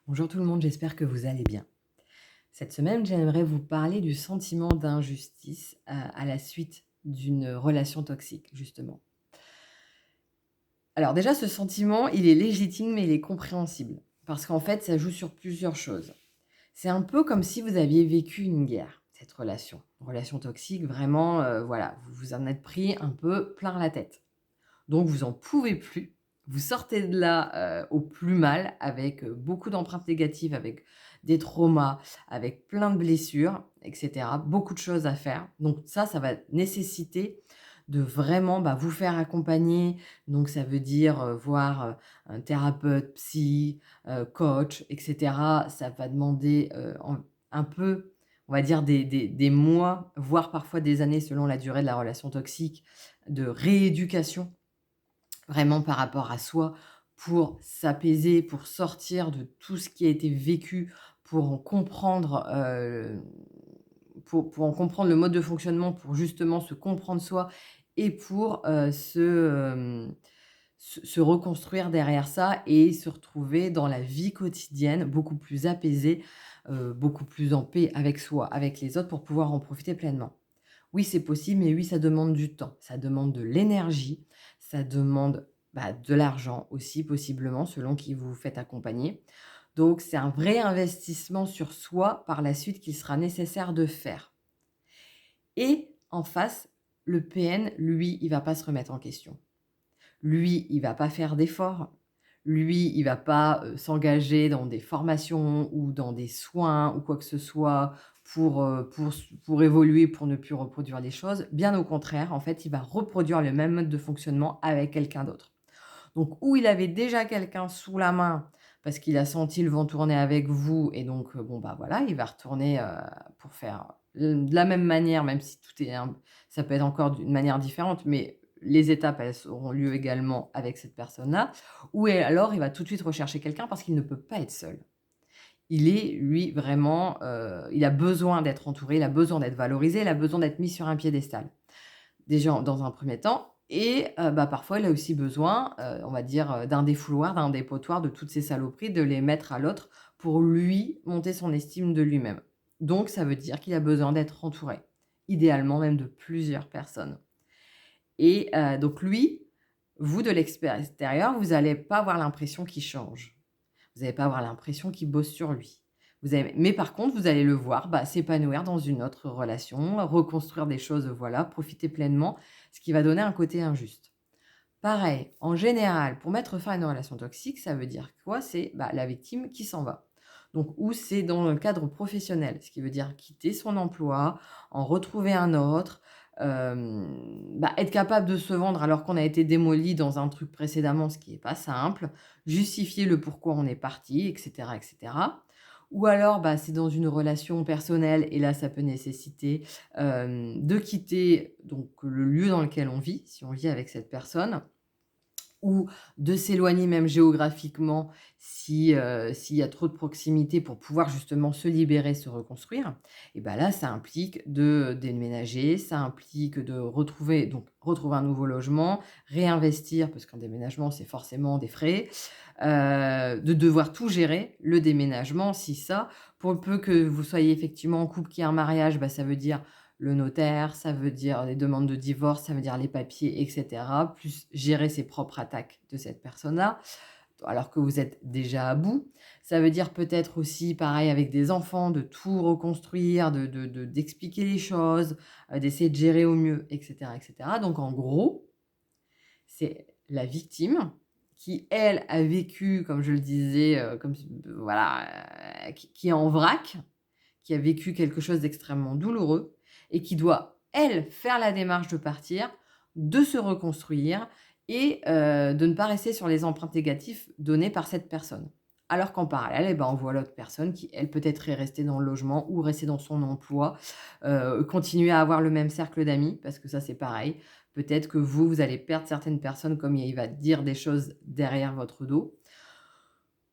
Bonjour tout le monde, j'espère que vous allez bien. Cette semaine, j'aimerais vous parler du sentiment d'injustice à la suite d'une relation toxique, justement. Alors déjà, ce sentiment, il est légitime et il est compréhensible, parce qu'en fait, ça joue sur plusieurs choses. C'est un peu comme si vous aviez vécu une guerre, cette relation. Une relation toxique, vraiment, voilà, vous vous en êtes pris un peu plein la tête. Donc vous en pouvez plus. Vous sortez de là, au plus mal avec, beaucoup d'empreintes négatives, avec des traumas, avec plein de blessures et cetera. Beaucoup de choses à faire. Donc ça va nécessiter de vraiment, vous faire accompagner. Donc ça veut dire, voir, un thérapeute, psy, coach et cetera. Ça va demander, un peu, on va dire des mois, voire parfois des années selon la durée de la relation toxique, de rééducation vraiment par rapport à soi, pour s'apaiser, pour sortir de tout ce qui a été vécu, pour en comprendre, pour en comprendre le mode de fonctionnement, pour justement se comprendre soi et pour, se reconstruire derrière ça et se retrouver dans la vie quotidienne beaucoup plus apaisé, beaucoup plus en paix avec soi, avec les autres pour pouvoir en profiter pleinement. Oui, c'est possible, mais oui, ça demande du temps, ça demande de l'énergie, ça demande, de l'argent aussi possiblement selon qui vous vous faites accompagner. Donc c'est un vrai investissement sur soi par la suite qu'il sera nécessaire de faire. Et en face, le PN, lui, il va pas se remettre en question. Lui, il va pas faire d'efforts. Lui, il va pas, s'engager dans des formations ou dans des soins ou quoi que ce soit pour évoluer, pour ne plus reproduire les choses. Bien au contraire, en fait, il va reproduire le même mode de fonctionnement avec quelqu'un d'autre. Donc ou il avait déjà quelqu'un sous la main parce qu'il a senti le vent tourner avec vous et donc bon, voilà, il va retourner, pour faire, de la même manière, même si tout est un ça peut être encore d'une manière différente, mais les étapes, elles auront lieu également avec cette personne-là. Ou et alors il va tout de suite rechercher quelqu'un parce qu'il ne peut pas être seul. Il est, lui, vraiment, il a besoin d'être entouré, il a besoin d'être valorisé, il a besoin d'être mis sur un piédestal. Déjà, dans un premier temps et parfois, il a aussi besoin, on va dire, d'un défouloir, d'un dépotoir de toutes ces saloperies, de les mettre à l'autre pour lui monter son estime de lui-même. Donc ça veut dire qu'il a besoin d'être entouré, idéalement même de plusieurs personnes et donc lui, vous de l'extérieur, vous allez pas avoir l'impression qu'il change. Vous allez pas avoir l'impression qu'il bosse sur lui. Mais par contre, vous allez le voir, s'épanouir dans une autre relation, reconstruire des choses, voilà, profiter pleinement, ce qui va donner un côté injuste. Pareil, en général, pour mettre fin à une relation toxique, ça veut dire quoi? C'est, la victime qui s'en va. Donc ou c'est dans le cadre professionnel, ce qui veut dire quitter son emploi, en retrouver un autre, être capable de se vendre alors qu'on a été démoli dans un truc précédemment, ce qui est pas simple, justifier le pourquoi on est parti et cetera et cetera. Ou alors, c'est dans une relation personnelle et là, ça peut nécessiter, de quitter donc le lieu dans lequel on vit, si on vit avec cette personne ou de s'éloigner même géographiquement si, s'il y a trop de proximité pour pouvoir justement se libérer, se reconstruire et là, ça implique de déménager, ça implique de retrouver un nouveau logement, réinvestir parce qu'un déménagement, c'est forcément des frais, de devoir tout gérer, le déménagement, si ça. Pour peu que vous soyez effectivement en couple, qu'il y ait un mariage, ça veut dire le notaire, ça veut dire les demandes de divorce, ça veut dire les papiers et cetera, plus gérer ses propres attaques de cette personne-là, alors que vous êtes déjà à bout. Ça veut dire peut-être aussi, pareil avec des enfants, de tout reconstruire, d'expliquer les choses, d'essayer de gérer au mieux et cetera et cetera. Donc en gros, c'est la victime qui, elle, a vécu, comme je le disais, comme voilà, qui est en vrac, qui a vécu quelque chose d'extrêmement douloureux et qui doit, elle, faire la démarche de partir, de se reconstruire et de ne pas rester sur les empreintes négatives données par cette personne. Alors qu'en parallèle, on voit l'autre personne qui, elle, peut-être est restée dans le logement ou restée dans son emploi, continuer à avoir le même cercle d'amis parce que ça, c'est pareil. Peut-être que vous allez perdre certaines personnes comme il va dire des choses derrière votre dos.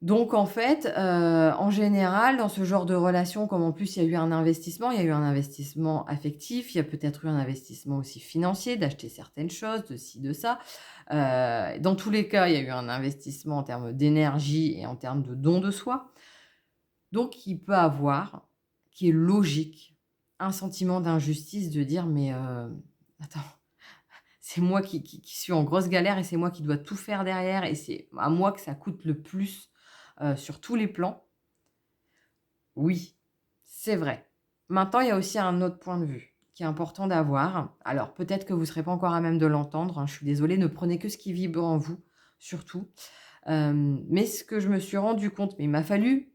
Donc en fait, en général, dans ce genre de relation, comme en plus il y a eu un investissement, il y a eu un investissement affectif, il y a peut-être eu un investissement aussi financier, d'acheter certaines choses, de ci, de ça. Dans tous les cas, il y a eu un investissement en termes d'énergie et en termes de don de soi. Donc il peut avoir, qui est logique, un sentiment d'injustice de dire: «Mais, attends, c'est moi qui suis en grosse galère et c'est moi qui dois tout faire derrière et c'est à moi que ça coûte le plus, sur tous les plans». Oui, c'est vrai. Maintenant, il y a aussi un autre point de vue qui est important d'avoir. Alors peut-être que vous ne serez pas encore à même de l'entendre, hein, je suis désolée, ne prenez que ce qui vibre en vous, surtout. Mais ce que je me suis rendu compte, mais il m'a fallu,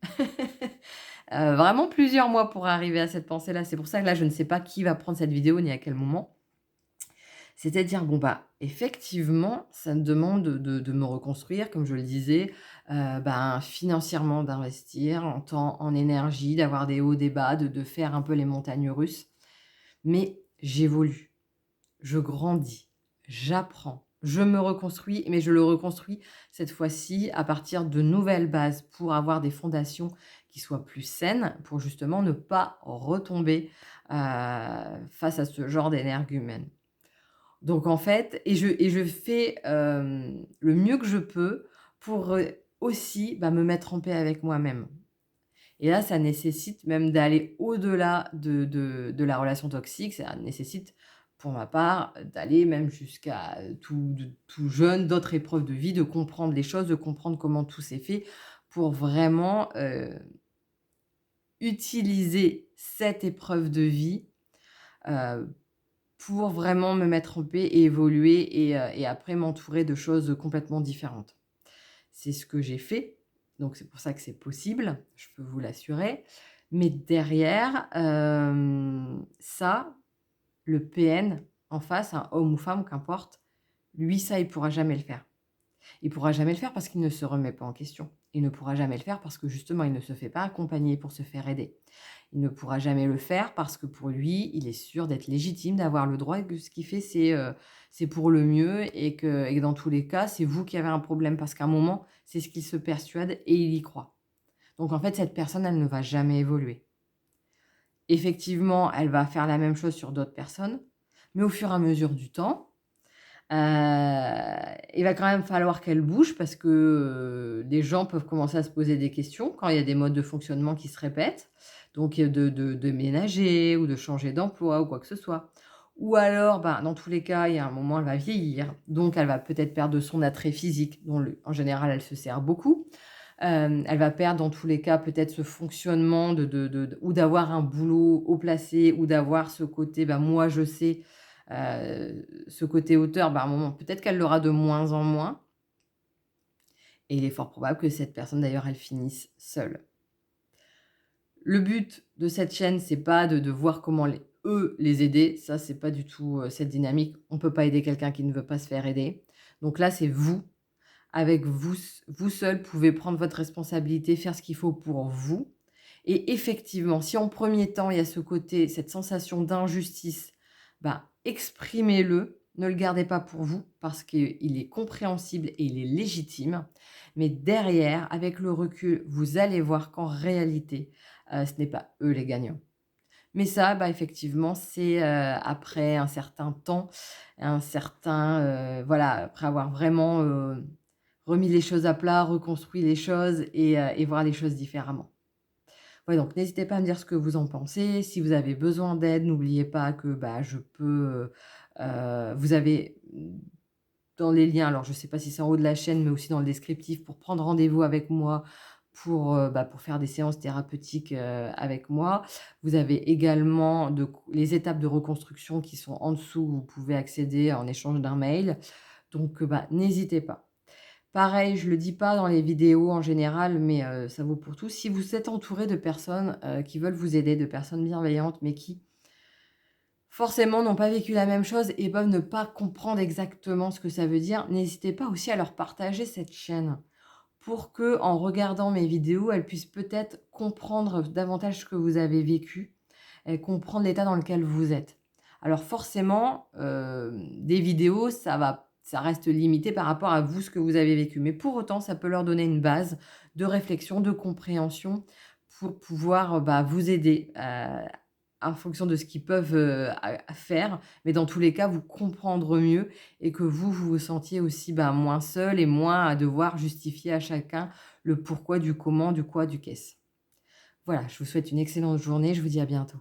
vraiment plusieurs mois pour arriver à cette pensée-là. C'est pour ça que là, je ne sais pas qui va prendre cette vidéo ni à quel moment. C'est-à-dire, bon, bah, effectivement, ça me demande de me reconstruire, comme je le disais, ben, financièrement d'investir en temps, en énergie, d'avoir des hauts, des bas, de faire un peu les montagnes russes. Mais j'évolue, je grandis, j'apprends, je me reconstruis, mais je le reconstruis cette fois-ci à partir de nouvelles bases pour avoir des fondations qui soient plus saines, pour justement ne pas retomber, face à ce genre d'énergumène. Donc en fait je fais, le mieux que je peux pour, aussi, bah, me mettre en paix avec moi-même. Et là, ça nécessite même d'aller au-delà de la relation toxique. Ça nécessite, pour ma part, d'aller même jusqu'à, tout jeune, d'autres épreuves de vie, de comprendre les choses, de comprendre comment tout s'est fait pour vraiment, utiliser cette épreuve de vie, heu, pour vraiment me mettre en paix et évoluer et après m'entourer de choses complètement différentes. C'est ce que j'ai fait, donc c'est pour ça que c'est possible, je peux vous l'assurer. Mais derrière, ça, le PN en face, un homme ou femme, qu'importe, lui, ça, il pourra jamais le faire. Il pourra jamais le faire parce qu'il ne se remet pas en question. Il ne pourra jamais le faire parce que justement, il ne se fait pas accompagner pour se faire aider. Il ne pourra jamais le faire parce que pour lui, il est sûr d'être légitime, d'avoir le droit et que ce qu'il fait, c'est pour le mieux et que dans tous les cas, c'est vous qui avez un problème parce qu'à un moment, c'est ce qu'il se persuade et il y croit. Donc en fait, cette personne, elle ne va jamais évoluer. Effectivement, elle va faire la même chose sur d'autres personnes, mais au fur et à mesure du temps, il va quand même falloir qu'elle bouge parce que, les gens peuvent commencer à se poser des questions quand il y a des modes de fonctionnement qui se répètent. Donc, de déménager ou de changer d'emploi ou quoi que ce soit. Ou alors, ben, dans tous les cas, il y a un moment, elle va vieillir, donc elle va peut-être perdre de son attrait physique dont le en général, elle se sert beaucoup. Elle va perdre dans tous les cas peut-être ce fonctionnement de ou d'avoir un boulot haut placé ou d'avoir ce côté, bah, moi je sais, ce côté auteur, bah, à un moment peut-être qu'elle l'aura de moins en moins et il est fort probable que cette personne d'ailleurs elle finisse seule. Le but de cette chaîne, c'est pas de voir comment eux les aider, ça c'est pas du tout, cette dynamique. On peut pas aider quelqu'un qui ne veut pas se faire aider. Donc là, c'est vous. Avec vous seul pouvez prendre votre responsabilité, faire ce qu'il faut pour vous et effectivement, si en premier temps, il y a ce côté, cette sensation d'injustice, bah, exprimez-le, ne le gardez pas pour vous parce qu'il est compréhensible et il est légitime. Mais derrière, avec le recul, vous allez voir qu'en réalité, ce n'est pas eux les gagnants. Mais ça, bah, effectivement, c'est, après un certain temps, un certain, voilà, après avoir vraiment, remis les choses à plat, reconstruit les choses et voir les choses différemment. Ouais, donc n'hésitez pas à me dire ce que vous en pensez. Si vous avez besoin d'aide, n'oubliez pas que, bah, je peux, vous avez, dans les liens, alors je ne sais pas si c'est en haut de la chaîne, mais aussi dans le descriptif pour prendre rendez-vous avec moi pour, bah, pour faire des séances thérapeutiques, avec moi. Vous avez également les étapes de reconstruction qui sont en dessous, où vous pouvez accéder en échange d'un mail. Donc, bah, n'hésitez pas. Pareil, je le dis pas dans les vidéos en général, mais ça vaut pour tout. Si vous êtes entouré de personnes, qui veulent vous aider, de personnes bienveillantes, mais qui forcément n'ont pas vécu la même chose et peuvent ne pas comprendre exactement ce que ça veut dire, n'hésitez pas aussi à leur partager cette chaîne pour que, en regardant mes vidéos, elles puissent peut-être comprendre davantage ce que vous avez vécu et comprendre l'état dans lequel vous êtes. Alors forcément, des vidéos, ça reste limité par rapport à vous, ce que vous avez vécu. Mais pour autant, ça peut leur donner une base de réflexion, de compréhension pour pouvoir, bah, vous aider, en fonction de ce qu'ils peuvent, à faire. Mais dans tous les cas, vous comprendre mieux et que vous vous sentiez aussi, bah, moins seul et moins à devoir justifier à chacun le pourquoi du comment, du quoi, du qu'est-ce. Voilà, je vous souhaite une excellente journée, je vous dis à bientôt.